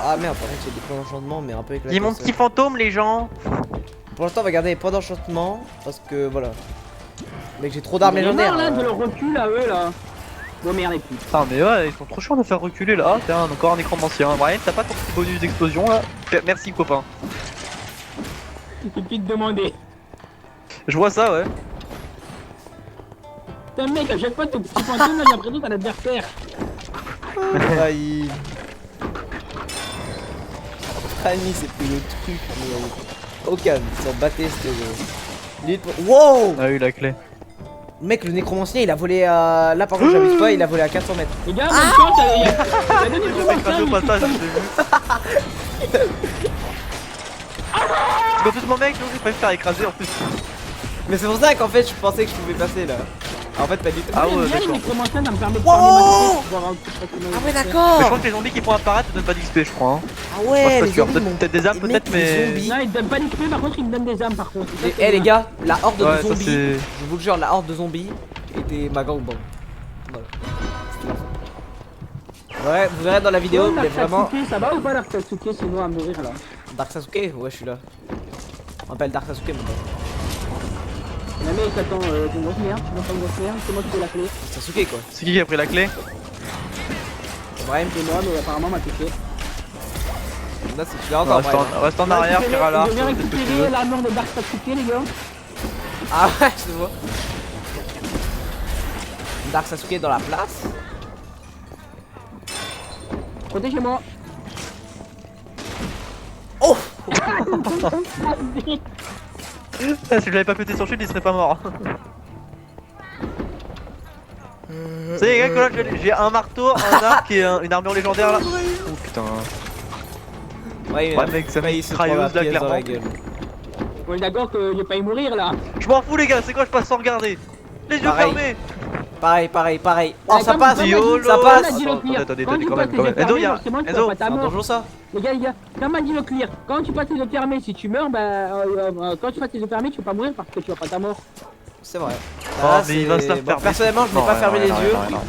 Ah merde, par contre, il y a des points d'enchantement, mais un peu éclaté. Dis mon petit fantôme, les gens. Pour l'instant, on va garder les points d'enchantement parce que voilà. Mec, j'ai trop J'en d'armes ai légendaires. marre, là, de leur recul à eux là. Bon merde les putes. Putain, mais ouais, ils sont trop chiants de faire reculer là. Ah, tiens, encore un écran d'ancien. Brian, t'as pas ton petit bonus d'explosion là? Merci, copain. Il suffit de demander. Je vois ça, ouais. Putain mec, à chaque fois ton petit fantôme là, j'ai l'impression que t'as l'adversaire. Brahim. Brahim, c'est plus le truc. Mais... Aucun, ils s'en battaient, c'était Wow. On a eu la clé. Mec, le nécromancien, il a volé à... Là, par contre, j'abuse pas, il a volé à 400 mètres. Les gars, en même temps, il y a deux Écrasé au passage, je l'ai vu. En plus, mon mec, j'ai pas faire écraser en plus. Mais c'est pour ça qu'en fait, je pensais que je pouvais passer là. En fait, pas du tout. Ah ouais, bien les d'accord. nécromanciens, ça me permet de Wow. farmer ma tête, pouvoir avoir un petit peu de Ah ouais, Mais je d'accord. crois que les zombies qui font apparaître te donnent pas d'XP, je crois. Hein. Ah Moi, ouais, je suis les pas sûr. zombies m'ont- Peut-être des âmes, Mec, peut-être, les mais. zombies. Non, ils te donnent pas d'XP, par contre, ils me donnent des armes par contre. Ça, Et, c'est les bien. gars, la horde Ouais, de ça, zombies, c'est- je vous le jure, la horde de zombies était ma gangbang. Voilà. C'était la fin. Ouais, vous verrez dans la vidéo, mais Dark vraiment. Sasuke, ça va ou pas Dark Sasuke sinon à mourir là? Dark Sasuke, ouais, je suis là. On m'appelle Dark Sasuke maintenant. Non mec, attends, t'es une grosse merde, tu vois pas une grosse merde, c'est moi qui fais la clé. Sasuke quoi. C'est qui a pris la clé? Brahim, C'est moi, mais apparemment m'a touché. là c'est tu l'as encore Brahim. Reste en arrière, tire à l'arc. Je viens récupérer l'armure de Dark Sasuke, les gars. Ah ouais, je te vois. Dark Sasuke est dans la place. Protégez-moi. Oh. Si je l'avais pas pété sur le shield, il serait pas mort. Vous savez, les gars, que là j'ai un marteau, un arc et une armure légendaire là. Oh putain. Ouais, Ouais, mec, ça failli m'a se prendre la mitrailleuse là, pièce dans la clairement. gueule. On est d'accord que je vais pas y mourir là. Je m'en fous, les gars, c'est quoi, je passe sans regarder. Les yeux Pareil. fermés. Pareil. Oh, Ouais, ça comme- passe, comme YOLO. m'a dit- ça comme passe. m'a dit le clear. Attendez, Quand tu quand passes même, les quand même. yeux fermés, Enzo, y'a- forcément, tu Enzo. vas pas ta C'est un mort. donjon ça. Les gars, comme m'a dit le clear, quand tu passes les yeux fermés, si tu meurs, quand tu passes les yeux fermés, tu peux pas mourir parce que tu vas pas ta mort. C'est vrai. Oh, Là, mais il va se la bon, fermer. personnellement, je n'ai Non, pas rien, fermé les rien, yeux. rien, rien.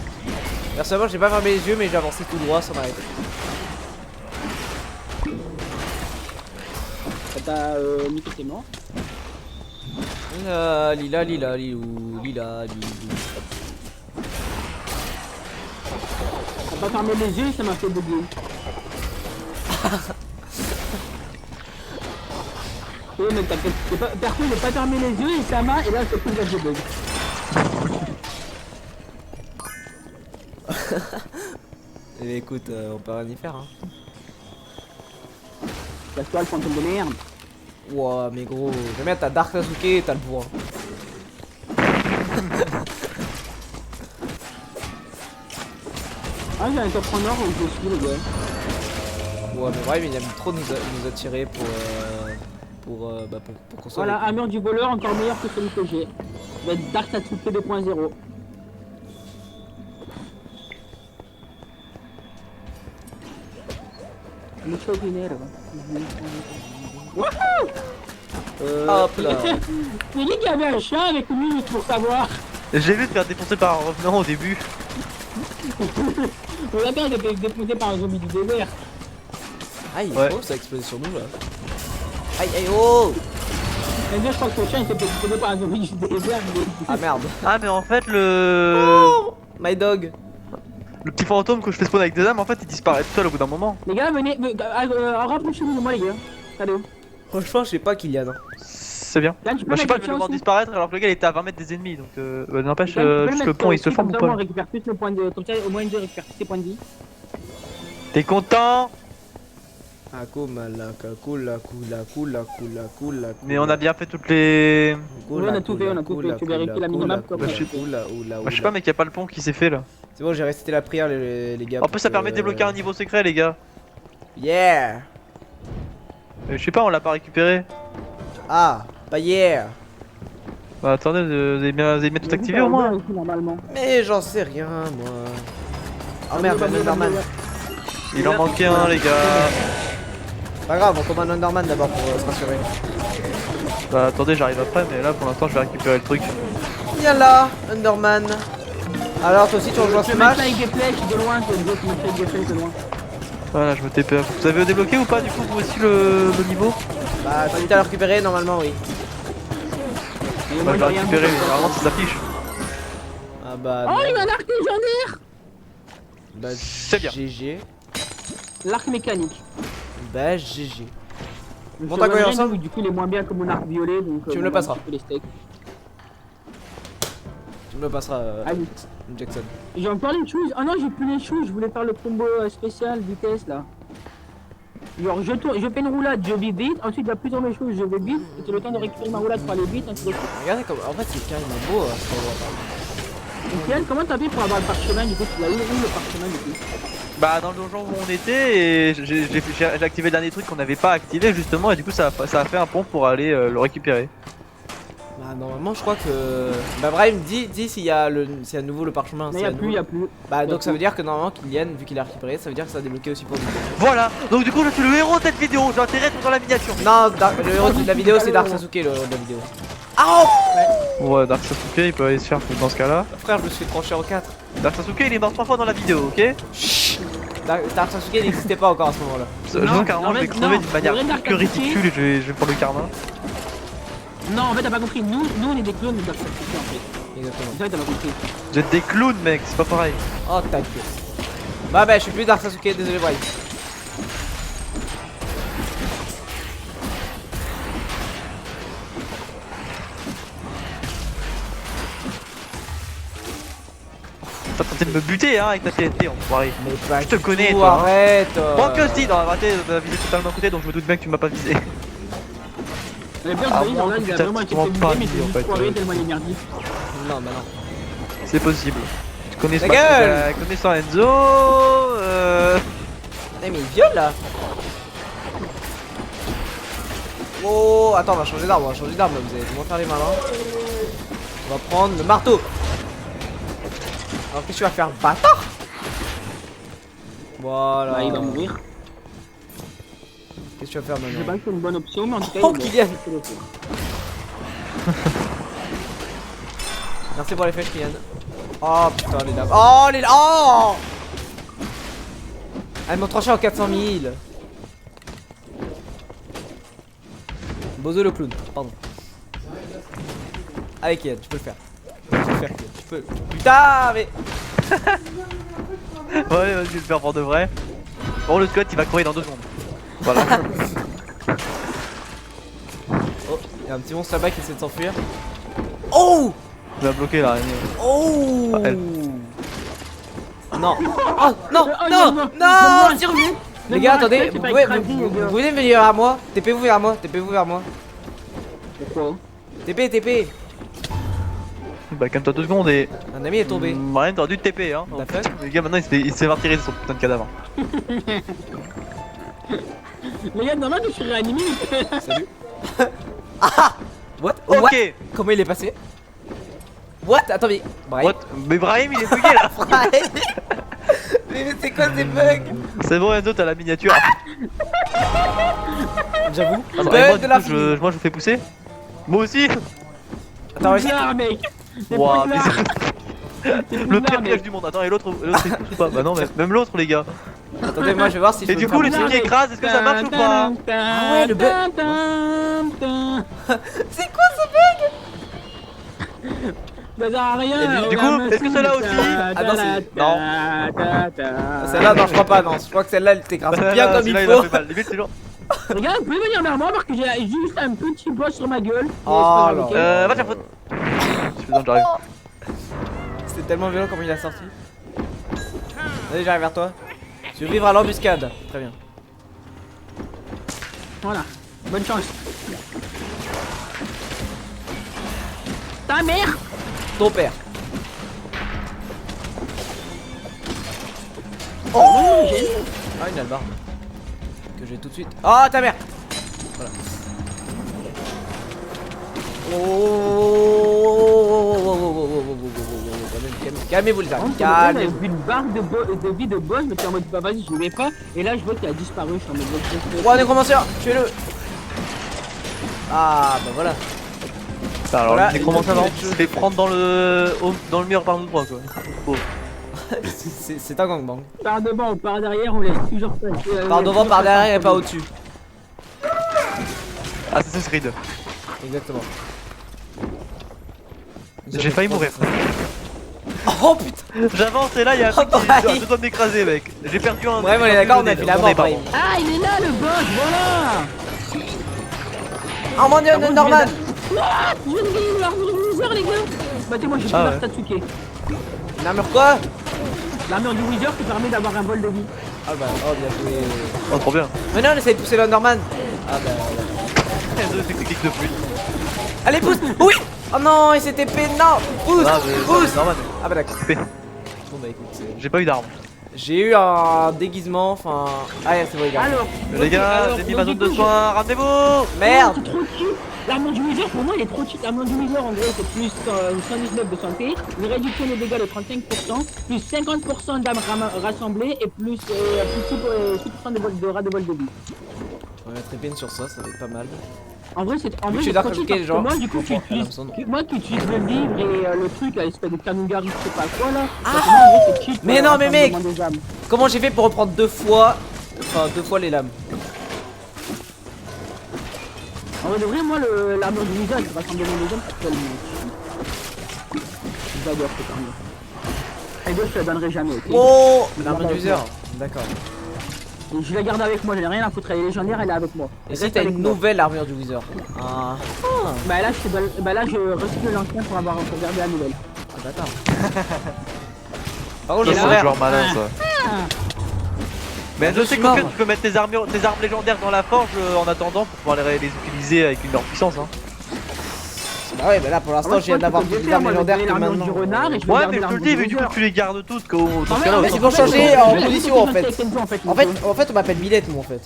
Personnellement, j'ai pas fermé les yeux, mais j'ai avancé tout droit sans m'arrêter. T'as niqué tes morts. Lila, lilou. T'as pas fermé les yeux, ça m'a fait bugger. Oui, mais perso, j'ai pas fermé les yeux et ça m'a, et là, c'est plus que je bug. Eh, écoute, on peut rien y faire. Hein. Casse-toi le fantôme de merde. Ouah, mais gros, j'aime bien t'as Dark Sasuke et t'as le bourrin. Ah, j'ai un top en or où je suis, les gars. Ouais, mais Brahim il aime trop nous attirer pour qu'on soit. Voilà, avec lui. armure du voleur encore meilleur que celui que j'ai. Ça va être Dark Sasuke 2.0. Mucho dinero. Wouhou. Hop là. C'est lui qui avait un chat avec lui juste pour savoir. J'ai vu te faire défoncer par un revenant au début. On a bien été déposé par un zombie du désert. Aïe, Ouais. oh, ça a explosé sur nous là. Aïe, oh. Mais je crois que le chat il s'est fait déposer par un zombie du désert. Ah merde. Ah, mais en fait, le. Oh, my dog. Le petit fantôme que je fais spawn avec des âmes, en fait, il disparaît tout seul au bout d'un moment. Les gars, venez, rapprochez-vous de moi, les gars. Allez. Franchement, je sais pas Kylian. Hein. C'est bien. Là, tu peux Bah, je sais pas, je mettre vais le le voir chat aussi. disparaître alors que le gars il était à 20 mètres des ennemis donc bah, n'empêche, Tu peux juste le mettre pont il se aussi, forme ou comme ça, pas? on récupère plus le point de. Comme ça, au moins, il récupère tous ses points de vie. T'es content? Mais on a bien fait toutes les... Oui, on a tout fait, on a tout fait. Tu vérifies la minimap comme je sais pas, mec, y a pas le pont qui s'est fait là. C'est bon, j'ai récité la prière, les gars. En plus, ça permet de débloquer un niveau secret, les gars. Yeah. Je sais pas, on l'a pas récupéré. Ah, pas hier. Bah attendez, vous avez bien tout activé au moins. Normalement. Mais j'en sais rien, moi. Oh merde, un Underman. Il en manquait un, les gars. Pas grave, on commande Underman d'abord pour se rassurer. Bah attendez, j'arrive après, mais là pour l'instant je vais récupérer le truc. Viens là, Underman. Alors toi aussi tu rejoins Je vais Smash. mettre avec des flèches de loin, je vais mettre avec des flèches de loin. Voilà, je me TP. Vous avez débloqué ou pas du coup vous aussi le niveau? Bah tu t'as le récupéré normalement oui. Et Bah je j'ai l'ai rien récupéré, vu. mais normalement ça s'affiche. Ah bah Oh, non. il y a un arc légendaire. Bah C'est bien. GG. L'arc mécanique. Bah GG. Je Bon, te t'as quoi donnerai, ensemble nous, du coup, il est moins bien que mon arc violet, donc Tu me on le va passeras. un petit peu les steaks. Tu me le passeras Allez. Jackson. J'ai encore les choses. Ah non, j'ai plus les choses. Je voulais faire le combo spécial vitesse là. Genre, je fais une roulade, je vais vite. Ensuite, il y a plusieurs mes choses, je vais vite. Et c'est le temps de récupérer ma roulade pour aller vite. Ainsi de suite. Regardez comme. En fait c'est carrément beau cet endroit. Et Kian, comment t'as fait pour avoir le parchemin du coup? Tu l'as eu où le parchemin du coup? Bah dans le donjon où on était, et j'ai activé le dernier truc qu'on n'avait pas activé justement, et du coup ça a fait un pont pour aller le récupérer. Bah normalement je crois que. Bah Brahim dis s'il y a à nouveau le parchemin. Mais s'il y a à plus, nouveau- y a plus. Bah y a donc ça plus. veut dire que normalement Kylian, vu qu'il a récupéré, ça veut dire que ça a débloqué aussi pour nous. Voilà, donc du coup je suis le héros de cette vidéo, j'ai intérêt d'être dans la miniature. Non, le héros de la vidéo c'est Dark Sasuke le héros de la vidéo. Ah oh Ouais, Dark Sasuke il peut aller se faire dans ce cas-là. frère, je me suis fait trancher en 4. Dark Sasuke il est mort 3 fois dans la vidéo, ok? Dark Sasuke n'existait pas encore à ce moment-là. Je sens carrément en je vais fait, crever non, d'une manière le vrai Dark plus que Sasuke- ridicule et je vais prendre le karma. Non, en fait, t'as pas compris. Nous on est des clones de Dark Sasuke en fait. Exactement. C'est ça que t'as pas compris. Vous êtes des clowns mec, c'est pas pareil. Oh ta gueule. Bah je suis plus Dark Sasuke, désolé Brahim. T'as tenté de me buter hein avec ta TNT enfoiré. Mais pas Je te du connais, tout, toi, hein. arrête. Bon que si, non arrêtez, on a visé totalement à côté donc je me doute bien que tu m'as pas visé. Le pire, Ah, c'est moi, que il a putain, vraiment été comment fait pas viser, mais viser, c'est en juste fait, foiré tellement il est merdique. Non, bah non. C'est possible. Tu connais Ta pas gueule connaissant Enzo Eh mais il viole là. Oh, attends, on va changer d'arme, vous allez vraiment faire les malins. On va prendre le marteau. Alors qu'est-ce que tu vas faire, bâtard? Voilà. Bah, il va mourir. Qu'est-ce que tu vas faire Je sais maintenant? pas si c'est une bonne option, mais en tout cas, Oh, il est Kylian. bon. C'est le tour. Merci pour les flèches, Kylian. Oh putain, les dames. Oh, les. Oh! Elles m'ont tranché en 400 000. Bozo le clown, pardon. Allez, Kylian, tu peux le faire. Tu peux le faire, Kylian. Tu peux. Putain, mais. Ouais, vas-y, je vais le faire pour de vrai. Bon, le squat il va courir dans 2 secondes. Voilà. Oh, il y a un petit monstre là-bas qui essaie de s'enfuir. Oh! Il va bloquer l'araignée. Oh! Ah, elle. Non! Oh, non! Oh, Non! non, Non! non, Survie! non, Les gars, non, attendez, c'est vous pas pouvez, écrasé, vous les gars. pouvez venir vers moi. TP-vous vers moi, TP-vous vers moi. Pourquoi? TP. Bah, calme-toi 2 secondes et. Un ami est tombé. Rien, t'aurais dû te TP hein. What the fuck? Les gars, maintenant il s'est martyrisé son putain de cadavre. Les gars, normal que je suis réanimé. Salut. Ah! What? What? Ok! Comment il est passé? What? Attends, mais. Brahim. What? Mais Brahim il est bugué là! Brahim. Mais c'est quoi ces bugs? C'est bon, Enzo, t'as la miniature. J'avoue. Attends, Bug et moi, de du la coup, moi je vous fais pousser. Moi aussi! Attends, vas-y. Bizarre, mec. C'est Ouah, bizarre. mais C'est le bizarre, pire mec. piège du monde. Attends, et l'autre il pousse ou pas? Bah non, mais même l'autre, les gars. Attendez, moi je vais voir si je Et peux du me coup, faire les pousser. trucs qui écrasent, est-ce que ça marche ou pas? Ah ouais, le bug. C'est quoi ce bug? Ça sert à rien. Et du coup, est-ce que celle-là aussi? Ah non, c'est- non. Celle-là, non, je crois pas, non. Je crois que celle-là, elle t'écrase bien comme il Celui-là, faut. a fait mal. Limite, c'est genre. Regarde, vous pouvez venir vers moi parce que j'ai juste un petit boss sur ma gueule. Oh Mais c'est pas là. grave, ok. Va te faire foutre. Je fais j'arrive. C'était tellement violent comment il a sorti. Allez, j'arrive vers toi. Survivre à l'embuscade. Très bien. Voilà. Bonne chance. Ta mère. Ton père. Oh non, j'ai. Ah, une albarde. Que j'ai tout de suite. Ah, ta mère. Voilà. Calmez-vous les amis, J'avais calmez-vous. vu une barre de vie de boss, mais j'étais en mode bah vas-y, je vais pas. Et là, je vois qu'il a disparu. Je suis en mode Oh, nécromanceur, tuez-le. Ah, bah voilà. Alors, Voilà, les commentaires il- se fait prendre dans le mur par l'endroit quoi. Oh. C'est un gangbang. par devant ou par derrière, on laisse toujours passer. Par devant, par derrière et pas au-dessus. Assassin's Creed. Exactement. J'ai failli mourir. Oh putain. J'avance et là il y a un truc qui pareil. je dois m'écraser mec. J'ai perdu un. Ouais, on est d'accord, on a fait la mort, Brahim. Ah, il est là le boss, voilà. Oh mon dieu, Norman. Ah, je viens de gagner l'armure du Wither, les gars. Bah, t'es moi, j'ai pris Ah la ouais. Statsuke. Une armure quoi? L'armure du Wither qui permet d'avoir un vol de vie. Ah bah, oh bien joué. Oh trop bien. Mais non, on essaie de pousser le Norman. Ah bah, Deux techniques de pluie. allez, pousse. Oui. Oh non, il s'est TP, non. Pousse, Ah, mais pousse. normal. Ah bah d'accord. TP. Bon bah écoute, J'ai pas eu d'arme. j'ai eu un déguisement, enfin... Ah c'est vrai, les gars. Alors, Les gars, alors, j'ai mis donc, ma du zone de coup, soins, ramenez-vous. Merde. c'est trop cheap. L'armure du Wither, pour moi, elle est trop cheap. L'armure du Wither, en gros, c'est plus 119 de santé, une réduction des dégâts de 35%, plus 50% d'âmes rassemblées et plus 6% de ras de vol de vie. On va mettre épine sur ça, ça va être pas mal. En vrai, c'est tu c'est dois trop cheap cliquer, parce que genre, moi, du coup, tu pour prendre utilises, Amazon. moi, tu utilises le livre et le truc, là, l'espèce de canougar, je sais pas quoi, là. Ah. Parce que moi, en vrai, c'est cheap, Mais non, mais mec. rassemblement des âmes. Comment j'ai fait pour reprendre deux fois... Enfin, deux fois les lames? En vrai, de vrai, moi, l'armure du visage, le rassemblement des âmes, c'est tellement cheap. J'adore cette armure. Et deux, je te la donnerai jamais, ok? Oh, Je l'armure garde du avec user. moi. D'accord. Et je la garde avec moi, j'en ai rien à foutre, elle est légendaire, elle est avec moi. Et si Reste t'as avec une moi. nouvelle armure du Wither? Ah, Bah là, je recycle l'ancien pour garder la nouvelle. ah d'accord. Par contre, Et je là, vais Genre malin ça. Mais je sais suis mort. qu'en fait tu peux mettre tes armes légendaires dans la forge en attendant pour pouvoir les utiliser avec une leur puissance hein. Bah ouais, bah là pour l'instant, je viens d'avoir plus des armes légendaires que maintenant. du renard et je vais Ouais garder mais je te le l'armure dis, du mais du coup Wither. tu les gardes toutes dans Non, ce mais cas-là. non, mais autant c'est pour que- changer en je vais position juste en fait. avec Kenzo, En fait, on m'appelle Millette, moi en fait.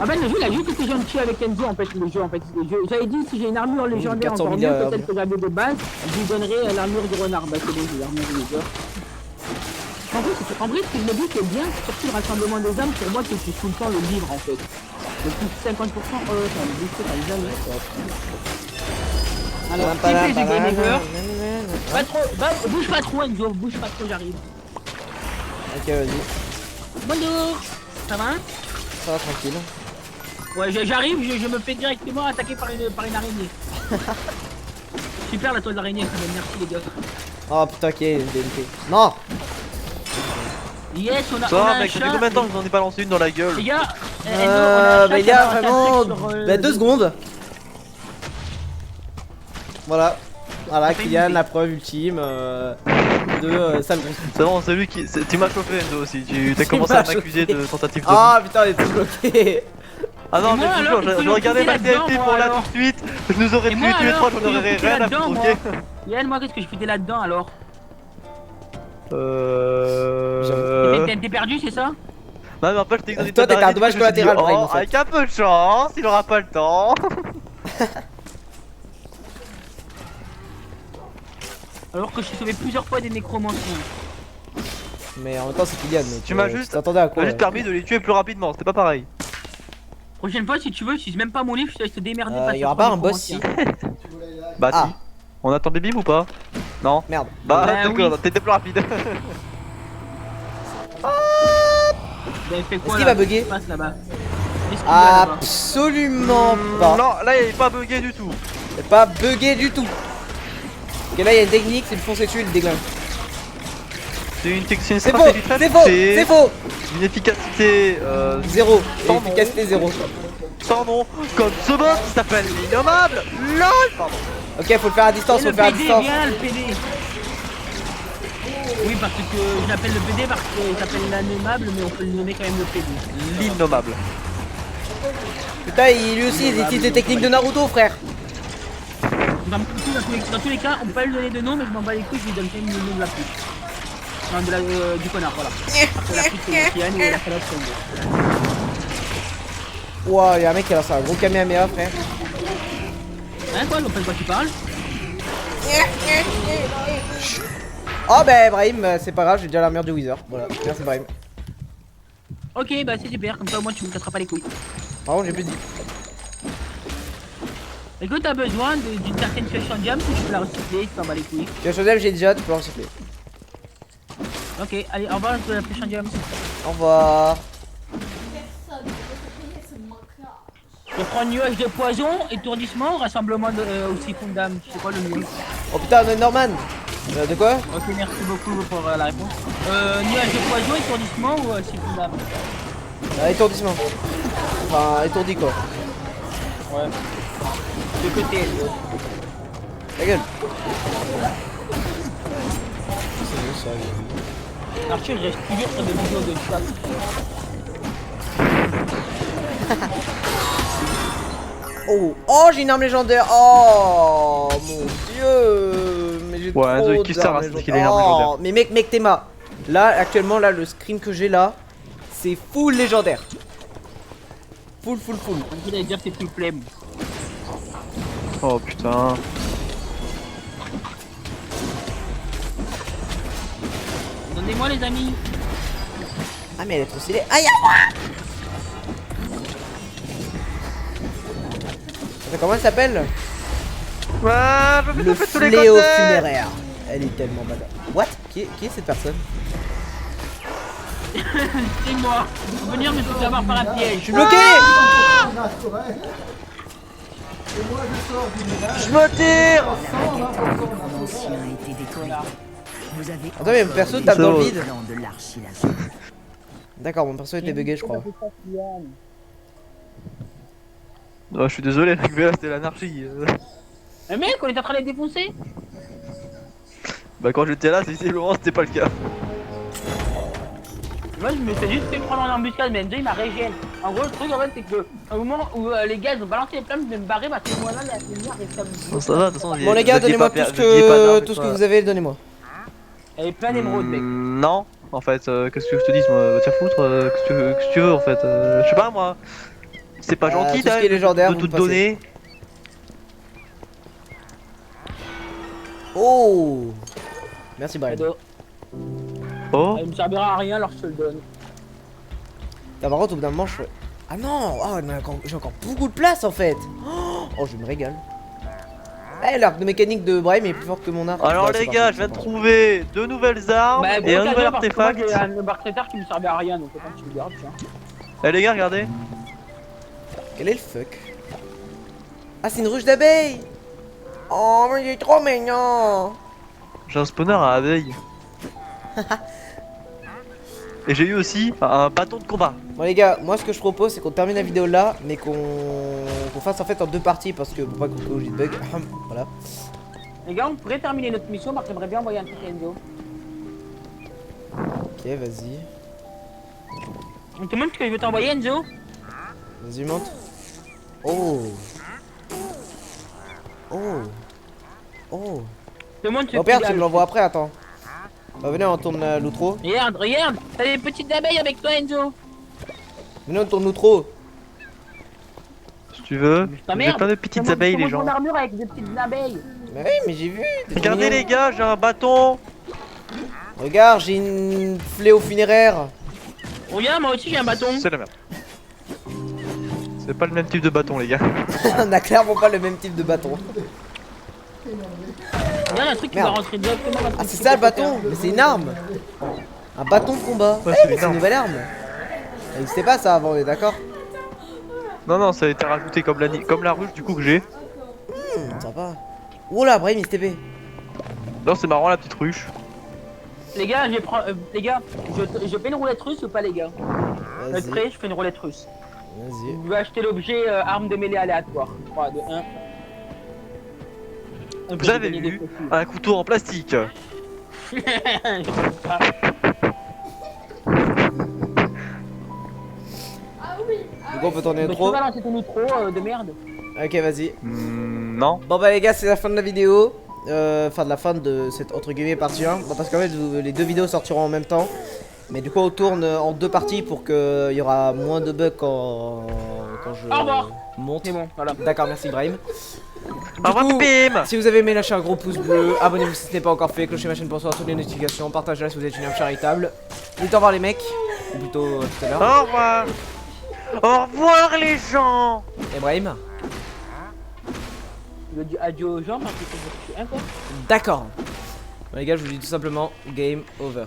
Ah ben le jeu il a juste été gentil avec Kenzo en fait le jeu en fait. J'avais dit si j'ai une armure légendaire 400 encore 000 mieux peut-être que j'avais de base, je lui donnerais l'armure du renard. Bah c'est bon, j'ai l'armure du Wither. En vrai, ce que je me dis qui est bien, c'est surtout le rassemblement des âmes, pour moi, c'est que tu tout le temps le livre en fait. Le plus 50%, ça me booste par les âmes. Alors, typé du Game Over. Pas trop, bouge pas trop Enzo, bouge pas trop, j'arrive. Ok, vas-y. Bonjour, ça va? Ça va tranquille. Ouais, j'arrive, je me fais directement attaquer par une araignée. Super la toile d'araignée, merci les gars. Oh putain, ok, DNP. Non. Yes, on a Ça un mec, ça fait chat. combien de temps que je vous en ai balancé une dans la gueule? Les gars, Enzo, on a un Bah chat il qui y a a un vraiment... attaque sur, Bah 2 secondes. Voilà. Voilà, Ça fait Kylian, une la preuve ultime sale grosse pute. C'est bon, c'est lui qui. Tu m'as chauffé Enzo aussi, t'as commencé m'as à m'accuser chauffé. de tentative de. Ah putain, on est tous bloqués. Ah non, Et mais moi, je te alors, jure, qu'est-ce que je regardais je ma foutais là-dedans, TNT moi, pour là alors tout de suite, je nous aurais Et tués moi, tous les alors, trois, j'en qu'est-ce que aurais je foutais rien à là-dedans, foutre, moi ok. Yann, moi qu'est-ce que je foutais là-dedans alors? T'es perdu, c'est ça? Non mais en fait je t'ai donné Toi, tête t'étais un d'araignée, dommage du coup, je me suis collatéral, dit, Brahim, oh, en fait. avec un peu de chance, il aura pas le temps. Alors que je suis sauvé plusieurs fois des nécromanciens. Mais en même temps, c'est Kylian. Donc, Tu m'as juste- t'attendais à Ça quoi m'a juste permis de les tuer plus rapidement, c'était pas pareil. Prochaine fois, si tu veux, j'utilise même pas mon livre, je te laisse te démerder. face y aux aura trois pas un boss nécromanciens. Bah Ah. si. On attend des bimes ou pas? Non. Merde. Bah Bah d'accord, oui. t'étais plus rapide. Vous avez fait quoi Est-ce qu'il là? va bugger? Qu'est-ce qui se passe là-bas? Qu'est-ce qu'il y a là-bas? Absolument pas. Non, là il est pas bugué du tout. C'est pas bugué du tout. Ok, là il y a une technique, c'est de foncer dessus et le déglingue. C'est une C'est faux, stratégie très c'est faux, poussée, c'est faux. une efficacité Zéro. Sans Efficacité zéro. sans nom, comme ce boss qui s'appelle l'innommable LOL. Pardon. Ok, faut le faire à distance, Et faut le le faire à PD, distance. viens le PD. Oui, parce que je l'appelle le PD parce qu'il s'appelle l'animable, mais on peut le nommer quand même le PD. L'innommable. Putain, lui aussi, il utilise des techniques de Naruto, frère. Dans tous les cas, on peut pas lui donner de nom, mais je m'en bats les couilles, je lui donne quand même le nom de la pute. Enfin, du connard, voilà. Après la pute, c'est Kian et la calotte, c'est Enzo. Ouah, y'a un mec qui a lancé un gros Kamehameha, frère. Hein, quoi, on pas de quoi tu parles? Oh, bah, Brahim, c'est pas grave, j'ai déjà l'armure du Wither. Voilà, merci, Brahim. Ok, bah c'est super, comme ça au moins tu me casseras pas les couilles. Par contre, j'ai plus dit. Écoute, t'as besoin d'une certaine question de jam, si tu peux la recycler, tu t'en bats les couilles. Tu as choisi, j'ai déjà, tu peux en recycler. Ok, allez, au revoir, je te la prochaine jam. Au revoir. Je prends nuage de poison, étourdissement, rassemblement de, aussi fond d'âme. C'est quoi le mieux? Oh putain, Norman. De quoi? Ok, merci beaucoup pour la réponse. Nuage de poison, étourdissement ou siphon d'âme? Étourdissement. Enfin, étourdi quoi. Ouais. De côté. Ta gueule. Arthur, il reste toujours sur des vidéos de chat. Oh, j'ai une arme légendaire. Oh mon dieu. Mais j'ai Ouais, Enzo, trop qui sert à d'armes qu'il ait une arme légendaire. Oh, mais mec, Théma. Là, actuellement, là, le scream que j'ai là, c'est full légendaire. Full. Il a déjà fait plus flemme. Oh putain. Donnez-moi les amis. Ah, mais elle est trop stylée. Aïe, à moi. Comment elle s'appelle? Ah, je Le fais tous les fléau côtés. funéraire. Elle est tellement badass. What? Qui est cette personne? C'est moi. Faut venir me faire avoir par un piège. Je suis bloqué. Je me tire. Ancien a été détruit. Vous avez Attends, mais mon perso tape dans le vide. plan de l'archilation. D'accord, mon perso était bugué, je crois. Oh, je suis désolé, là c'était l'anarchie. Mais mec, on est en train de les défoncer. Bah quand j'étais là, visiblement c'était pas le cas. Moi je me fais juste fait prendre en embuscade, mais Enzo il m'a régène. En gros le truc en fait c'est que au moment où les gars ils ont balancé les flammes, je vais me barrer parce que moi là la lumière et ça me... Bon, ça va, de toute façon. Bon les gars, donnez-moi tout ce que vous avez, donnez-moi. Elle est plein d'émeraudes mec. Non, en fait, qu'est-ce que je te dis, moi, va te faire foutre, qu'est-ce que tu veux en fait, je sais pas moi. C'est pas gentil tout ce qui est légendaire, de vous tout te passez. donner. Oh. Merci Brian. Cadeau. Oh, Elle me servira à rien alors je te le donne. T'as par contre au bout d'un moment je fais... Ah non, j'ai encore beaucoup de place en fait. Oh, je me régale. Eh, l'arc de mécanique de Brahim est plus fort que mon arc. alors Ouais, les c'est gars, parti, je viens de c'est parti. trouver 2 nouvelles armes Bah, et un nouvel artefact. J'ai un bartender qui me servait à rien donc autant que tu le gardes tiens. Eh les gars, regardez. Quel est le fuck? Ah, c'est une ruche d'abeilles. Oh, mais il est trop mignon. J'ai un spawner à abeilles. Et j'ai eu aussi un bâton de combat. Bon les gars, moi ce que je propose c'est qu'on termine la vidéo là, mais qu'on fasse en fait en 2 parties parce que pour pas qu'on cause de bug. Voilà. Les gars on pourrait terminer notre mission parce que j'aimerais bien envoyer un truc à Enzo. Ok, vas-y. On te montre ce que je veux t'envoyer Enzo. Vas-y, monte. Oh. Je te montre ce Bon, père, qu'il y a, tu me le l'envoies après, attends. Bah, venez, on tourne l'outro. Regarde, t'as des petites abeilles avec toi Enzo. Venez, on tourne l'outro. Si tu veux, j'ai t'emmerde. plein de petites abeilles les gens. Mon armure avec des petites abeilles. Mais oui, mais j'ai vu. t'es trop Regardez mignon. les gars, j'ai un bâton. Regarde, j'ai une fléau funéraire. Regarde, moi aussi j'ai un bâton. C'est la merde. C'est pas le même type de bâton les gars. On a clairement pas le même type de bâton. Regarde un truc qui Merde. va rentrer directement dans Ah, c'est ça le bâton. Mais c'est une arme. Un bâton de combat. Ouais, Eh, c'est mais une c'est une arme. nouvelle arme. Ça n'existait pas ça avant, on est d'accord? Non non, ça a été rajouté comme la ruche du coup que j'ai. Sympa. Oh là, Brahim, il STP. Non, c'est marrant la petite ruche. Les gars, je vais prendre. Les gars, je fais une roulette russe ou pas, les gars? Vous êtes Vas-y. prêts? Je fais une roulette russe. Vas-y. Vous pouvez acheter l'objet arme de mêlée aléatoire. 3, 2, 1. Vous avez vu un couteau en plastique. Les coup on peut tourner Mais tu peux l'intro. balancer ton outro de merde. Ok, vas-y. Non. Bon bah les gars, c'est la fin de la vidéo. Enfin de la fin de cette entre guillemets partie 1. Bon parce qu'en fait les deux vidéos sortiront en même temps. Mais du coup on tourne en deux parties pour qu'il y aura moins de bugs quand je Au revoir. monte. C'est bon, voilà. D'accord, merci Ibrahim. Au revoir, coup, Bim. Si vous avez aimé, lâchez un gros pouce bleu, abonnez-vous si ce n'est pas encore fait, clochez ma chaîne pour recevoir toutes les notifications, partagez-la si vous êtes une âme charitable. Dites au revoir les mecs, ou plutôt tout à l'heure. Au revoir. Au revoir les gens. Ibrahim. Je veux dire adieu aux gens parce que je suis un peu. D'accord. Bon, les gars, je vous dis tout simplement game over.